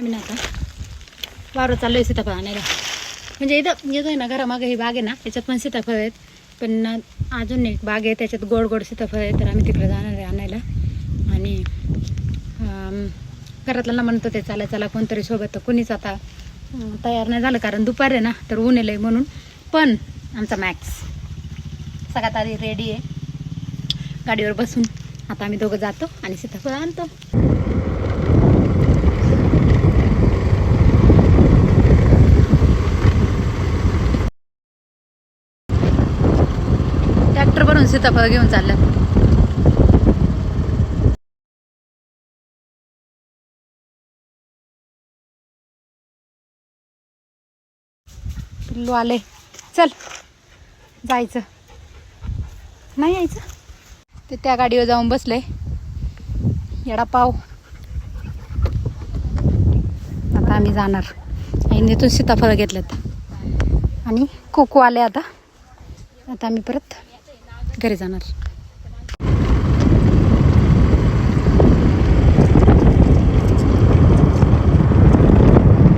आम्ही ना आता वावर चाललोय सीताफळ आणायला. म्हणजे इथं येतोय ना घरामागे ही बाग आहे ना, त्याच्यात पण सीताफळ आहेत. पण अजून एक बाग आहे त्याच्यात गोड गोड सीताफळ आहे. तर आम्ही तिकडे जाणार आहे आणायला. आणि घरातल्यांना म्हणतो ते चला चला कोणतरी सोबत. तर कोणीच आता तयार नाही झालं, कारण दुपार आहे ना तर ऊन येलंय म्हणून. पण आमचा मॅक्स सगळ्यात आधी रेडी आहे, गाडीवर बसून. आता आम्ही दोघं जातो आणि सीताफळ आणतो. ट्रॅक्टर भरून सीताफळ घेऊन चाललं. पिल्लू आले, चल जायचं. नाही यायचं ते त्या गाडीवर जाऊन बसले. येडा पाव. आता आम्ही जाणार आणि तिथून सीताफळ घेतलेत आणि कोको आले. आता आम्ही परत घरी जाणार.